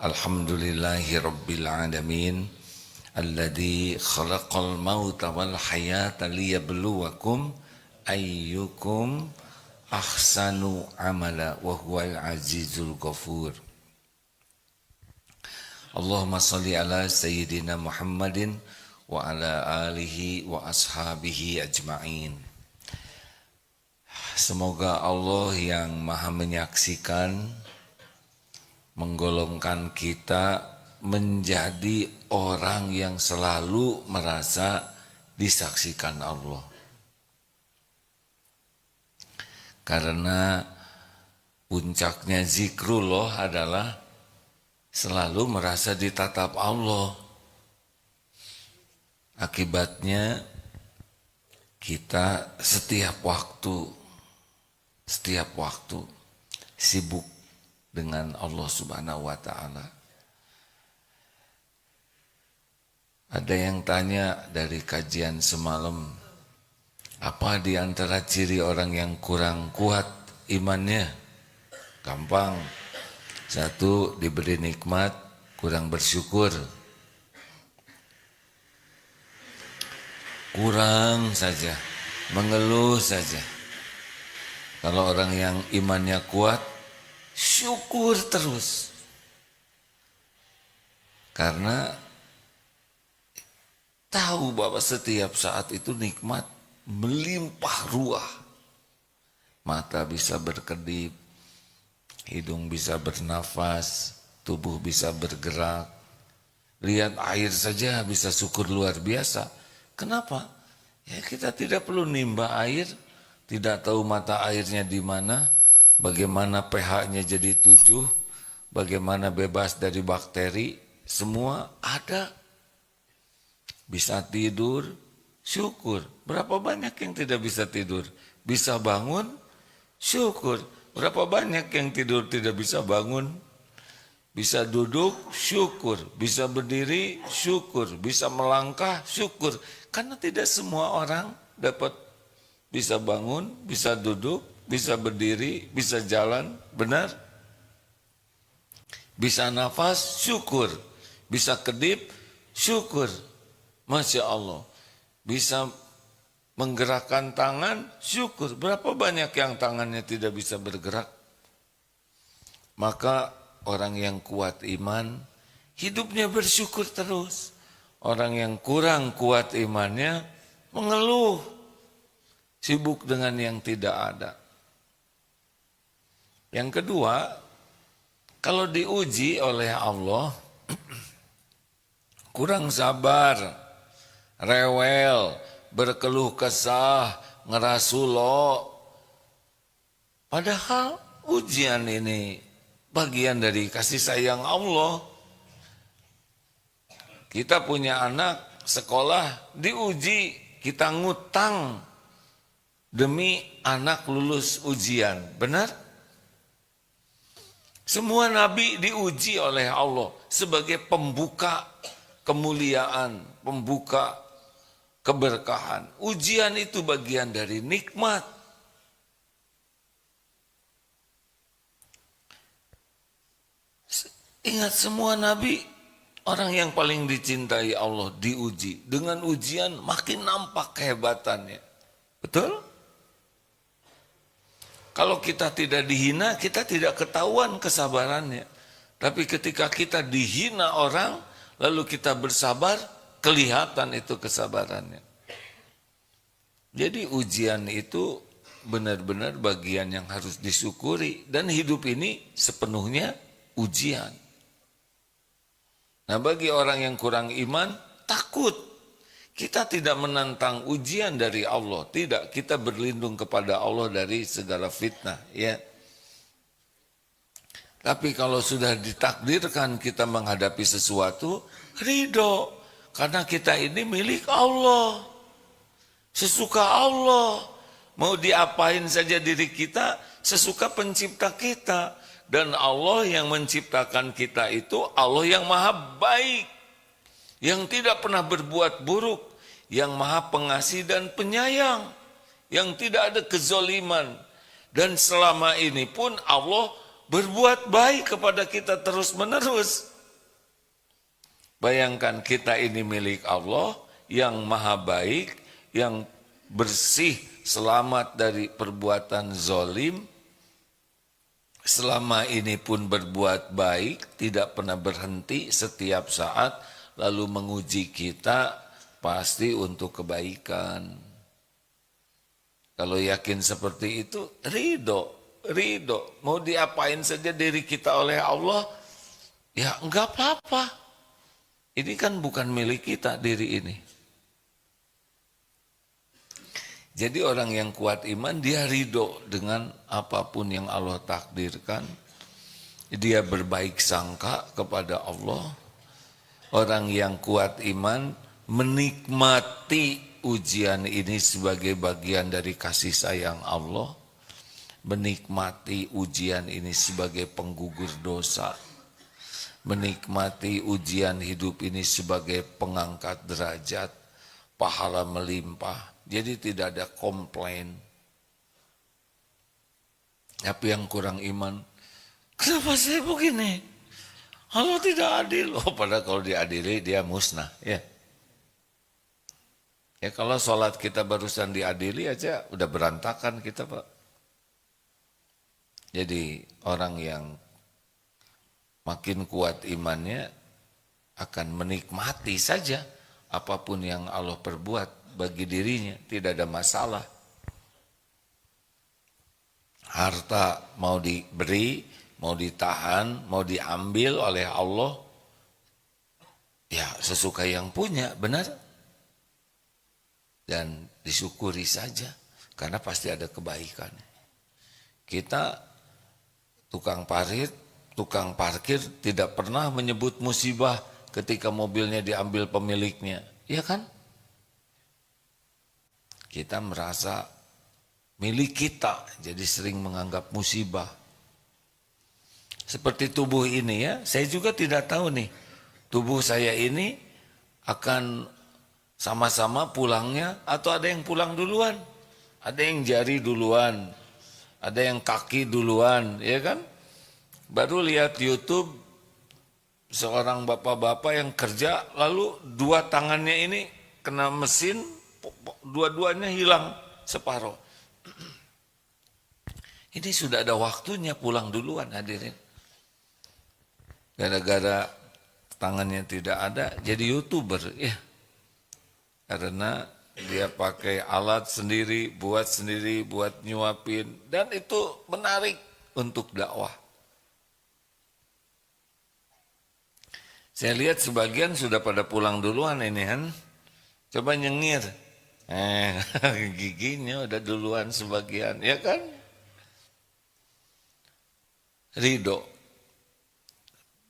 Alhamdulillahi Rabbil Alamin Alladhi khalaqal mauta wal hayata liyabluwakum ayyukum ahsanu amala wa huwal azizul ghafur. Allahumma salli ala Sayyidina Muhammadin wa ala alihi wa ashabihi ajma'in. Semoga Allah yang maha menyaksikan menggolongkan kita menjadi orang yang selalu merasa disaksikan Allah. Karena puncaknya zikrullah adalah selalu merasa ditatap Allah. Akibatnya kita setiap waktu sibuk dengan Allah Subhanahu wa Ta'ala. Ada yang tanya dari kajian semalam, apa di antara ciri orang yang kurang kuat imannya? Gampang. Satu, diberi nikmat, kurang bersyukur. Kurang saja, mengeluh saja. Kalau orang yang imannya kuat, syukur terus. Karena tahu bahwa setiap saat itu nikmat melimpah ruah. Mata bisa berkedip, hidung bisa bernafas, tubuh bisa bergerak. Lihat air saja bisa syukur luar biasa. Kenapa? Ya kita tidak perlu nimba air, tidak tahu mata airnya di mana, bagaimana pH-nya jadi 7, bagaimana bebas dari bakteri, semua ada. Bisa tidur, syukur. Berapa banyak yang tidak bisa tidur? Bisa bangun, syukur. Berapa banyak yang tidur tidak bisa bangun? Bisa duduk, syukur. Bisa berdiri, syukur. Bisa melangkah, syukur. Karena tidak semua orang dapat bisa bangun, bisa duduk, bisa berdiri, bisa jalan, benar? Bisa nafas, syukur. Bisa kedip, syukur. Masya Allah. Bisa menggerakkan tangan, syukur. Berapa banyak yang tangannya tidak bisa bergerak? Maka orang yang kuat iman, hidupnya bersyukur terus. Orang yang kurang kuat imannya, mengeluh. Sibuk dengan yang tidak ada. Yang kedua, kalau diuji oleh Allah, kurang sabar, rewel, berkeluh kesah, ngerasulo. Padahal ujian ini bagian dari kasih sayang Allah. Kita punya anak sekolah diuji, kita ngutang demi anak lulus ujian, benar? Semua nabi diuji oleh Allah sebagai pembuka kemuliaan, pembuka keberkahan. Ujian itu bagian dari nikmat. Ingat, semua nabi, orang yang paling dicintai Allah diuji. Dengan ujian makin nampak kehebatannya. Betul? Kalau kita tidak dihina, kita tidak ketahuan kesabarannya. Tapi ketika kita dihina orang, lalu kita bersabar, kelihatan itu kesabarannya. Jadi ujian itu benar-benar bagian yang harus disyukuri. Dan hidup ini sepenuhnya ujian. Nah, bagi orang yang kurang iman, takut. Kita tidak menantang ujian dari Allah. Tidak, kita berlindung kepada Allah dari segala fitnah. Ya. Tapi kalau sudah ditakdirkan kita menghadapi sesuatu, ridho. Karena kita ini milik Allah. Sesuka Allah. Mau diapain saja diri kita, sesuka pencipta kita. Dan Allah yang menciptakan kita itu Allah yang maha baik. Yang tidak pernah berbuat buruk. Yang maha pengasih dan penyayang. Yang tidak ada kezoliman. Dan selama ini pun Allah berbuat baik kepada kita terus-menerus. Bayangkan kita ini milik Allah yang maha baik, yang bersih, selamat dari perbuatan zolim. Selama ini pun berbuat baik, tidak pernah berhenti setiap saat, lalu menguji kita pasti untuk kebaikan. Kalau yakin seperti itu, ridho. Mau diapain saja diri kita oleh Allah, ya enggak apa-apa. Ini kan bukan milik kita diri ini. Jadi orang yang kuat iman, dia ridho dengan apapun yang Allah takdirkan. Dia berbaik sangka kepada Allah. Orang yang kuat iman menikmati ujian ini sebagai bagian dari kasih sayang Allah. Menikmati ujian ini sebagai penggugur dosa. Menikmati ujian hidup ini sebagai pengangkat derajat. Pahala melimpah. Jadi tidak ada komplain. Tapi yang kurang iman, kenapa saya begini? Allah tidak adil. Oh, padahal kalau diadili dia musnah. Ya kalau sholat kita barusan diadili aja udah berantakan kita, Pak. Jadi orang yang makin kuat imannya akan menikmati saja apapun yang Allah perbuat bagi dirinya, tidak ada masalah. Harta mau diberi, mau ditahan, mau diambil oleh Allah, ya sesuka yang punya, benar. Dan disyukuri saja, karena pasti ada kebaikan. Kita tukang parkir tidak pernah menyebut musibah ketika mobilnya diambil pemiliknya, ya kan? Kita merasa milik kita, jadi sering menganggap musibah. Seperti tubuh ini ya, saya juga tidak tahu nih, tubuh saya ini akan sama-sama pulangnya atau ada yang pulang duluan. Ada yang jari duluan, ada yang kaki duluan, ya kan? Baru lihat YouTube, seorang bapak-bapak yang kerja, lalu dua tangannya ini kena mesin, dua-duanya hilang separuh. Ini sudah ada waktunya pulang duluan, hadirin. Gara-gara tangannya tidak ada, jadi YouTuber ya. Karena dia pakai alat sendiri, buat nyuapin, dan itu menarik untuk dakwah. Saya lihat sebagian sudah pada pulang duluan ini kan. Coba nyengir. Giginya udah duluan sebagian, ya kan? Ridho.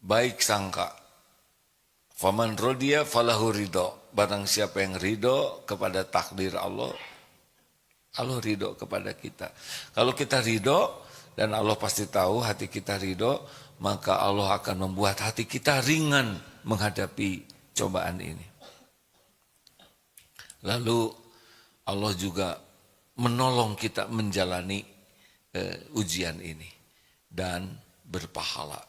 Baik sangka. Faman rodiya falahu ridho. Barang siapa yang ridho kepada takdir Allah, Allah ridho kepada kita. Kalau kita ridho, dan Allah pasti tahu hati kita ridho, maka Allah akan membuat hati kita ringan menghadapi cobaan ini. Lalu Allah juga menolong kita menjalani ujian ini dan berpahala.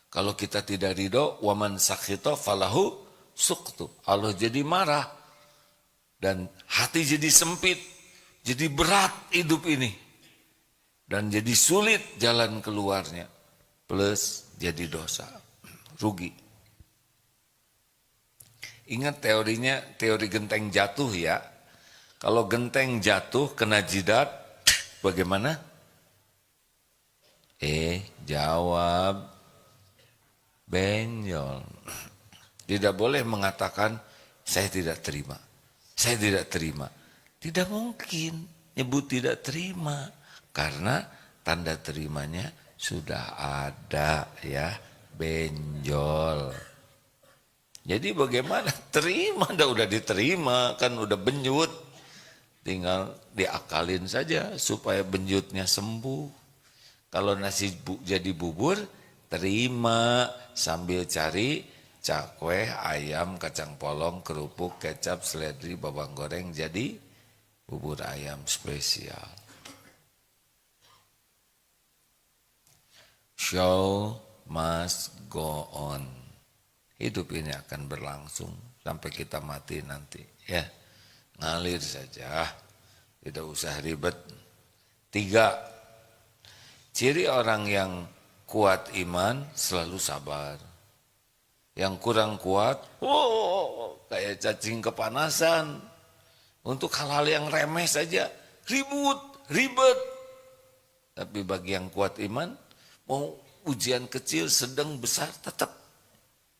Kalau kita tidak ridho, waman sakhito falahu suktu. Allah jadi marah dan hati jadi sempit, jadi berat hidup ini dan jadi sulit jalan keluarnya. Plus jadi dosa, rugi. Ingat teorinya, teori genteng jatuh ya. Kalau genteng jatuh kena jidat, bagaimana? Jawab, benjol. Tidak boleh mengatakan, saya tidak terima. Saya tidak terima. Tidak mungkin nyebut tidak terima. Karena tanda terimanya sudah ada ya, benjol. Jadi bagaimana? Terima, udah diterima, kan udah benjut. Tinggal diakalin saja supaya benjutnya sembuh. Kalau nasi jadi bubur, terima sambil cari cakwe, ayam, kacang polong, kerupuk, kecap, seledri, bawang goreng, jadi bubur ayam spesial. Show must go on. Hidup ini akan berlangsung sampai kita mati nanti. Ya, ngalir saja, tidak usah ribet. 3, ciri orang yang kuat iman selalu sabar. Yang kurang kuat, kayak cacing kepanasan. Untuk hal-hal yang remeh saja, ribet. Tapi bagi yang kuat iman, mau ujian kecil, sedang, besar, tetap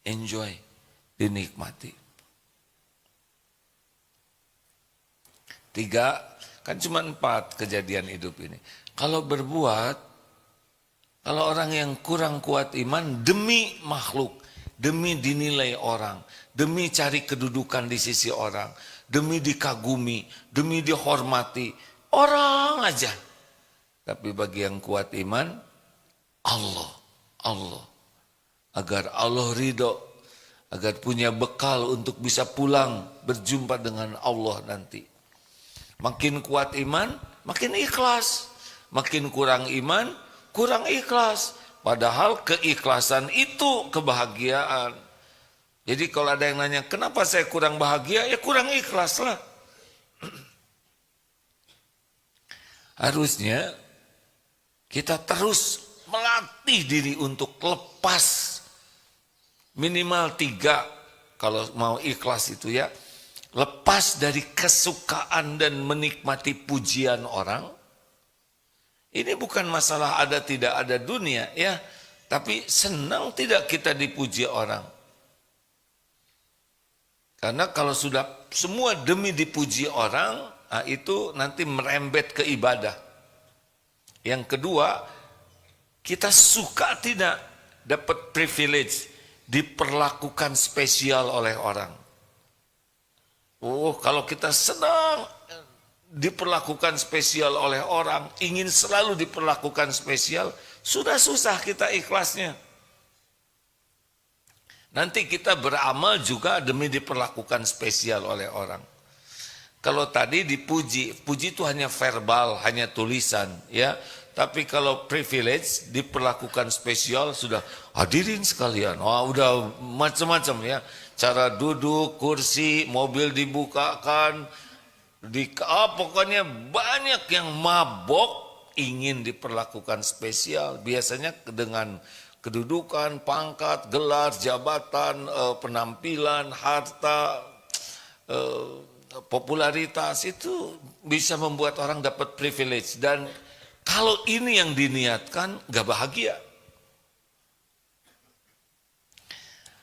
enjoy, dinikmati. 3, kan cuma 4 kejadian hidup ini. Kalau berbuat, kalau orang yang kurang kuat iman demi makhluk, demi dinilai orang, demi cari kedudukan di sisi orang, demi dikagumi, demi dihormati, orang aja. Tapi bagi yang kuat iman, Allah. Agar Allah ridho, agar punya bekal untuk bisa pulang berjumpa dengan Allah nanti. Makin kuat iman, makin ikhlas. Makin kurang iman, kurang ikhlas. Padahal keikhlasan itu kebahagiaan. Jadi kalau ada yang nanya, kenapa saya kurang bahagia? Ya kurang ikhlas lah. Harusnya kita terus melatih diri untuk lepas. Minimal 3 kalau mau ikhlas itu ya. Lepas dari kesukaan dan menikmati pujian orang. Ini bukan masalah ada tidak ada dunia ya. Tapi senang tidak kita dipuji orang. Karena kalau sudah semua demi dipuji orang, nah itu nanti merembet ke ibadah. Yang kedua, kita suka tidak dapat privilege, diperlakukan spesial oleh orang. Kalau kita senang diperlakukan spesial oleh orang, ingin selalu diperlakukan spesial, sudah susah kita ikhlasnya. Nanti kita beramal juga demi diperlakukan spesial oleh orang. Kalau tadi dipuji, puji itu hanya verbal, hanya tulisan, ya. Tapi kalau privilege diperlakukan spesial sudah hadirin sekalian. Udah macam-macam ya. Cara duduk, kursi, mobil dibukakan, pokoknya banyak yang mabok ingin diperlakukan spesial. Biasanya dengan kedudukan, pangkat, gelar, jabatan, penampilan, harta, popularitas itu bisa membuat orang dapat privilege. Dan kalau ini yang diniatkan, gak bahagia.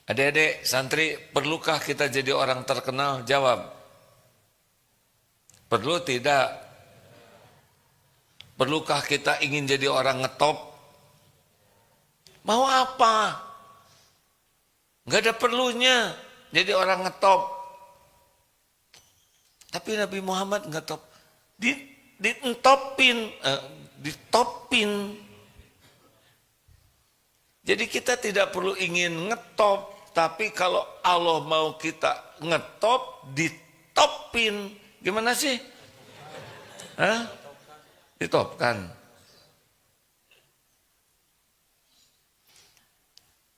Adik-adik santri, perlukah kita jadi orang terkenal? Jawab. Perlu tidak? Perlukah kita ingin jadi orang ngetop? Mau apa? Gak ada perlunya jadi orang ngetop. Tapi Nabi Muhammad ngetop. Ditopin. Jadi kita tidak perlu ingin ngetop. Tapi kalau Allah mau kita ngetop, ditopin. Gimana sih? Ditopkan.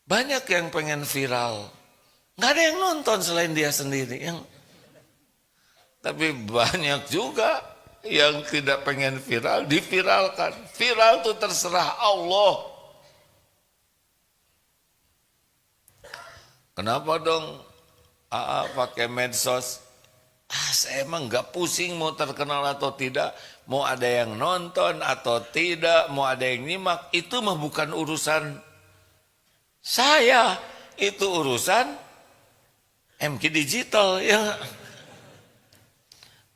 Banyak yang pengen viral. Nggak ada yang nonton selain dia sendiri. Tapi banyak juga yang tidak pengen viral, diviralkan. Viral itu terserah Allah. Kenapa dong pakai medsos? Saya emang nggak pusing mau terkenal atau tidak, mau ada yang nonton atau tidak, mau ada yang nyimak, itu mah bukan urusan saya, itu urusan MK Digital ya.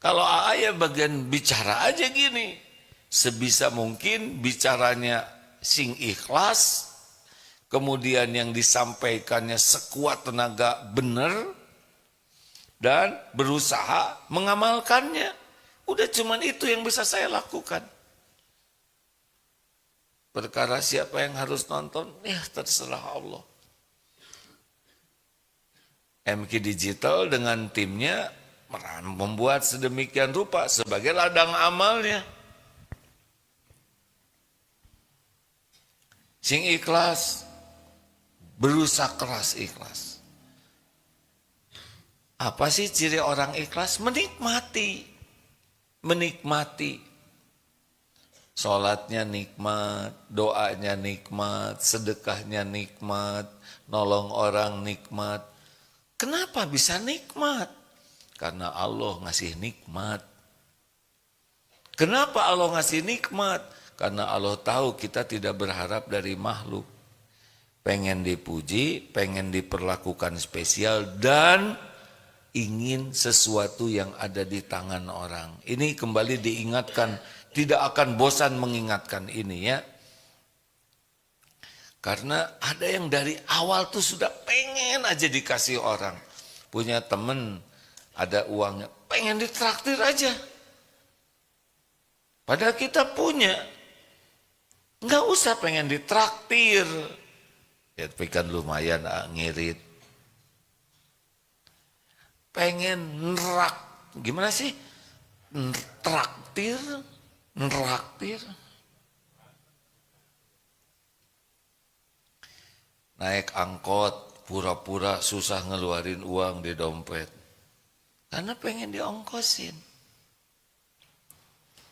Kalau AA ya bagian bicara aja gini, sebisa mungkin bicaranya sing ikhlas, kemudian yang disampaikannya sekuat tenaga benar, dan berusaha mengamalkannya. Udah cuman itu yang bisa saya lakukan. Perkara siapa yang harus nonton, ya terserah Allah. MK Digital dengan timnya membuat sedemikian rupa sebagai ladang amalnya. Sing ikhlas, berusaha keras ikhlas. Apa sih ciri orang ikhlas? Menikmati. Menikmati. Sholatnya nikmat, doanya nikmat, sedekahnya nikmat, nolong orang nikmat. Kenapa bisa nikmat? Karena Allah ngasih nikmat. Kenapa Allah ngasih nikmat? Karena Allah tahu kita tidak berharap dari makhluk. Pengen dipuji, pengen diperlakukan spesial, dan ingin sesuatu yang ada di tangan orang. Ini kembali diingatkan, tidak akan bosan mengingatkan ini ya. Karena ada yang dari awal tuh sudah pengen aja dikasih orang. Punya temen, ada uangnya, pengen ditraktir aja. Padahal kita punya. Nggak usah pengen ditraktir. Ya tapi kan lumayan ngirit. Pengen nerak. Gimana sih? Traktir. Neraktir. Naik angkot. Pura-pura susah ngeluarin uang di dompet. Karena pengen diongkosin.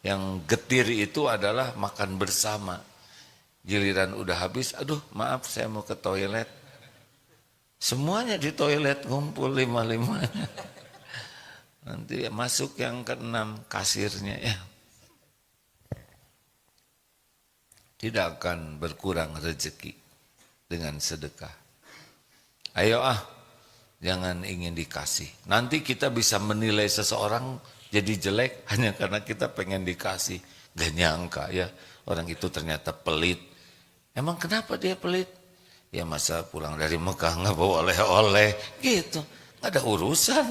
Yang getir itu adalah makan bersama. Giliran udah habis, aduh maaf saya mau ke toilet. Semuanya di toilet ngumpul 5-5-nya. Nanti masuk yang ke-6 kasirnya ya. Tidak akan berkurang rezeki dengan sedekah. Ayo jangan ingin dikasih. Nanti kita bisa menilai seseorang jadi jelek hanya karena kita pengen dikasih. Gak nyangka ya, orang itu ternyata pelit. Emang kenapa dia pelit? Ya masa pulang dari Mekah nggak bawa oleh-oleh gitu. Nggak ada urusan.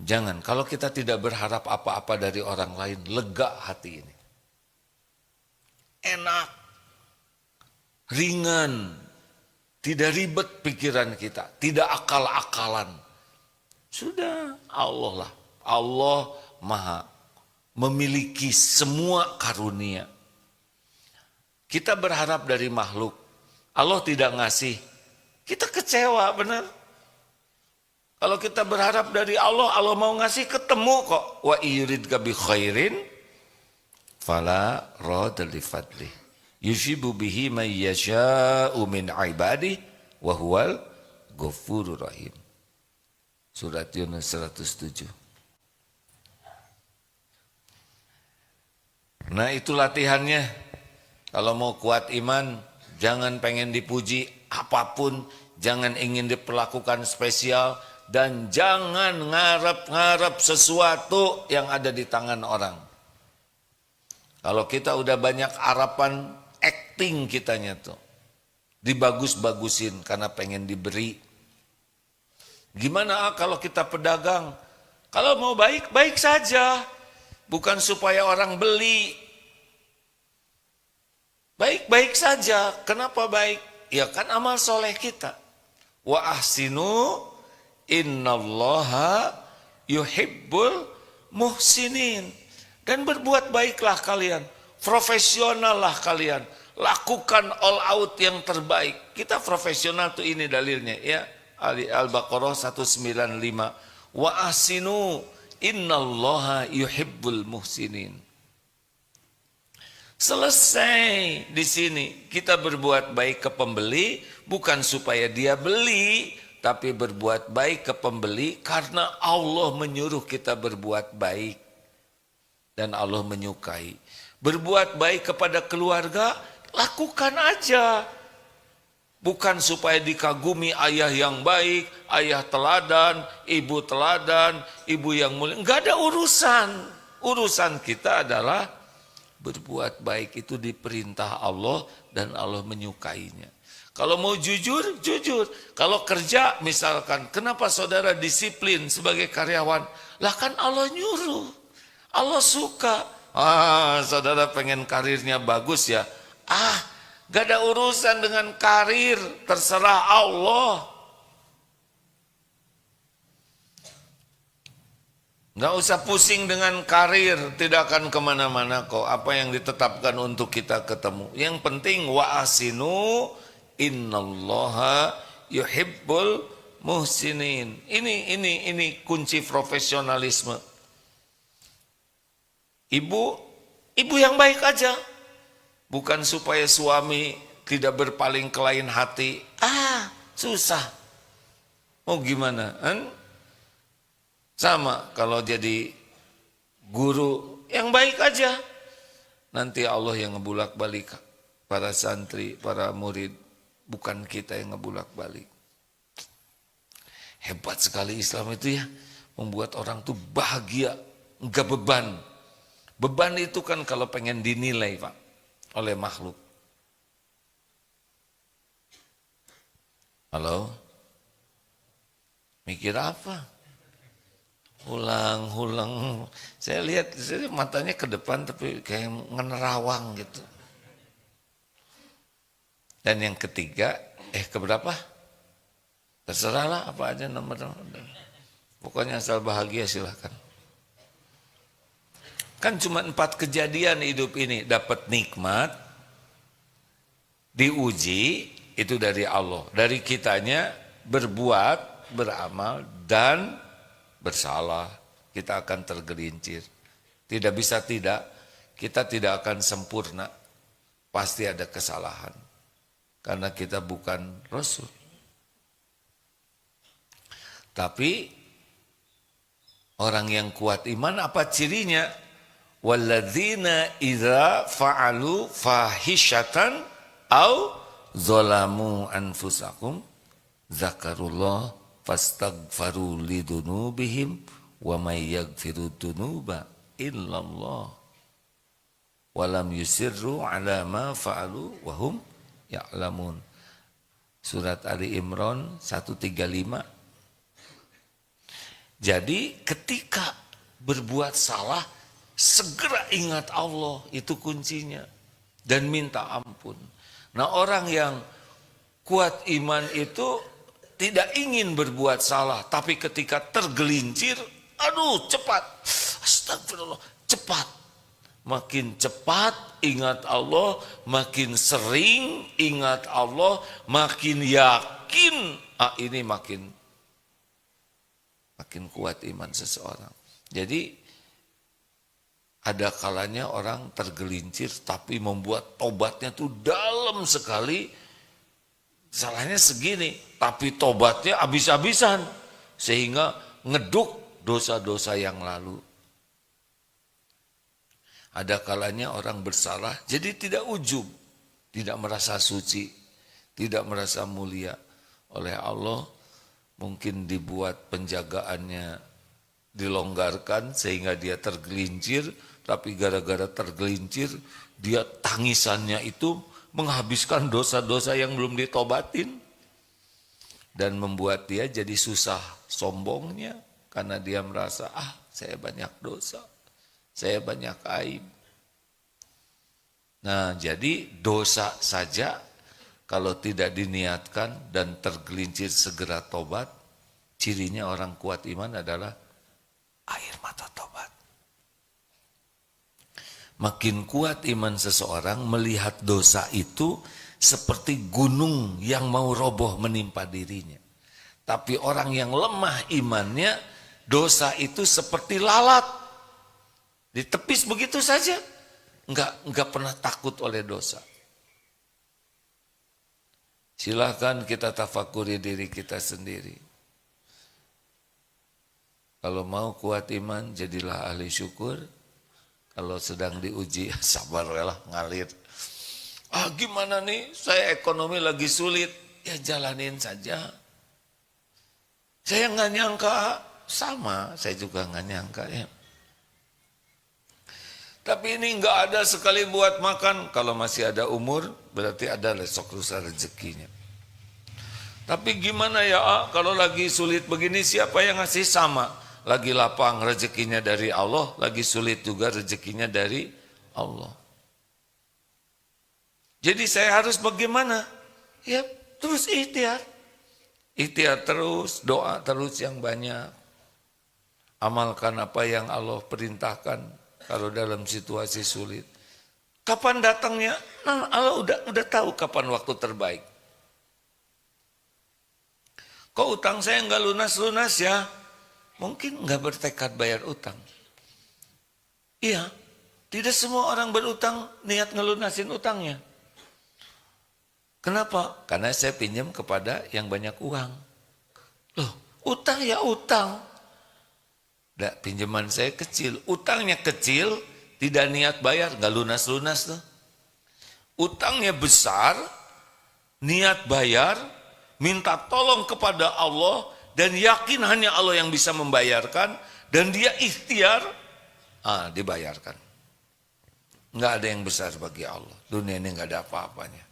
Jangan, kalau kita tidak berharap apa-apa dari orang lain, lega hati ini. Enak, ringan, tidak ribet pikiran kita, tidak akal-akalan. Sudah, Allah lah. Allah maha memiliki semua karunia. Kita berharap dari makhluk, Allah tidak ngasih, kita kecewa benar. Kalau kita berharap dari Allah, Allah mau ngasih, ketemu kok. Wa yuridka bi khairin fala radda li fadli. Yusibu bihi man yasha'u min ibadihi wa huwal ghafurur rahim. Surat Yunus 107. Nah, itu latihannya. Kalau mau kuat iman, jangan pengen dipuji apapun, jangan ingin diperlakukan spesial, dan jangan ngarep-ngarep sesuatu yang ada di tangan orang. Kalau kita udah banyak harapan, acting kitanya tuh. Dibagus-bagusin karena pengen diberi. Gimana kalau kita pedagang? Kalau mau baik, baik saja. Bukan supaya orang beli. Baik-baik saja. Kenapa baik? Ya kan amal soleh kita. Wa ahsinu innallaha yuhibbul muhsinin. Dan berbuat baiklah kalian. Profesionallah kalian. Lakukan all out yang terbaik. Kita profesional tuh ini dalilnya ya. Al-Baqarah 195. Wa ahsinu innallaha yuhibbul muhsinin. Selesai di sini. Kita berbuat baik ke pembeli bukan supaya dia beli, tapi berbuat baik ke pembeli karena Allah menyuruh kita berbuat baik dan Allah menyukai. Berbuat baik kepada keluarga, lakukan aja. Bukan supaya dikagumi ayah yang baik, ayah teladan, ibu yang mulia. Enggak ada urusan. Urusan kita adalah berbuat baik itu diperintah Allah dan Allah menyukainya. Kalau mau jujur, jujur. Kalau kerja misalkan, kenapa saudara disiplin sebagai karyawan? Lah kan Allah nyuruh. Allah suka. Saudara pengen karirnya bagus ya. Gak ada urusan dengan karir. Terserah Allah. Nggak usah pusing dengan karir, tidak akan kemana-mana kok. Apa yang ditetapkan untuk kita ketemu. Yang penting wa asinu innallaha yuhibbul muhsinin. Ini kunci profesionalisme. Ibu yang baik aja. Bukan supaya suami tidak berpaling ke lain hati. Susah. Mau gimana? Sama kalau jadi guru yang baik aja. Nanti Allah yang ngebulak-balik para santri, para murid. Bukan kita yang ngebulak-balik. Hebat sekali Islam itu ya. Membuat orang tuh bahagia. Enggak beban. Beban itu kan kalau pengen dinilai Pak. Oleh makhluk. Halo? Mikir apa? Hulang. Saya lihat matanya ke depan tapi kayak ngenerawang gitu. Dan yang ketiga, keberapa? Terserahlah apa aja nomor. Pokoknya asal bahagia silahkan. Kan cuma 4 kejadian hidup ini. Dapat nikmat, diuji, itu dari Allah. Dari kitanya berbuat, beramal, dan bersalah, kita akan tergelincir. Tidak bisa tidak, kita tidak akan sempurna. Pasti ada kesalahan. Karena kita bukan Rasul. Tapi orang yang kuat iman apa cirinya? Walladzina idza fa'alu fahishatan au zalamu anfusakum zakarullah fastaghfaru lidunubihim wa may yaghfiru dunuba illallah wa lam yusirru ala ma fa'alu wa hum ya'lamun. Surat Ali Imran 135. Jadi ketika berbuat salah segera ingat Allah, itu kuncinya, dan minta ampun. Nah, orang yang kuat iman itu tidak ingin berbuat salah, tapi ketika tergelincir, cepat, astagfirullah, cepat. Makin cepat ingat Allah, makin sering ingat Allah, makin yakin, ini makin kuat iman seseorang. Jadi ada kalanya orang tergelincir tapi membuat tobatnya tuh dalam sekali. Salahnya segini, tapi tobatnya habis-habisan. Sehingga ngeduk dosa-dosa yang lalu. Ada kalanya orang bersalah, jadi tidak ujub. Tidak merasa suci, tidak merasa mulia. Oleh Allah, mungkin dibuat penjagaannya dilonggarkan sehingga dia tergelincir. Tapi gara-gara tergelincir, dia tangisannya itu menghabiskan dosa-dosa yang belum ditobatin. Dan membuat dia jadi susah sombongnya. Karena dia merasa, saya banyak dosa. Saya banyak aib. Nah, jadi dosa saja kalau tidak diniatkan dan tergelincir segera tobat, cirinya orang kuat iman adalah air mata tobat. Makin kuat iman seseorang melihat dosa itu seperti gunung yang mau roboh menimpa dirinya. Tapi orang yang lemah imannya, dosa itu seperti lalat. Ditepis begitu saja. Enggak pernah takut oleh dosa. Silakan kita tafakuri diri kita sendiri. Kalau mau kuat iman, jadilah ahli syukur. Kalau sedang diuji, sabarlah ngalir. Gimana nih, saya ekonomi lagi sulit. Ya jalanin saja. Saya nggak nyangka, sama saya juga nggak nyangka ya. Tapi ini nggak ada sekali buat makan. Kalau masih ada umur, berarti ada besok lusa rezekinya. Tapi gimana ya, kalau lagi sulit begini siapa yang ngasih? Sama. Lagi lapang rezekinya dari Allah, lagi sulit juga rezekinya dari Allah. Jadi saya harus bagaimana? Ya terus ikhtiar. Ikhtiar terus, doa terus yang banyak. Amalkan apa yang Allah perintahkan kalau dalam situasi sulit. Kapan datangnya? Nah, Allah udah tahu kapan waktu terbaik. Kok utang saya nggak lunas-lunas ya? Mungkin nggak bertekad bayar utang. Iya, tidak semua orang berutang niat ngelunasin utangnya. Kenapa? Karena saya pinjam kepada yang banyak uang. Loh, utang ya utang. Pinjaman saya kecil, utangnya kecil, tidak niat bayar, nggak lunas-lunas tuh. Utangnya besar, niat bayar, minta tolong kepada Allah, dan yakin hanya Allah yang bisa membayarkan, dan dia ikhtiar, dibayarkan. Nggak ada yang besar bagi Allah. Dunia ini nggak ada apa-apanya.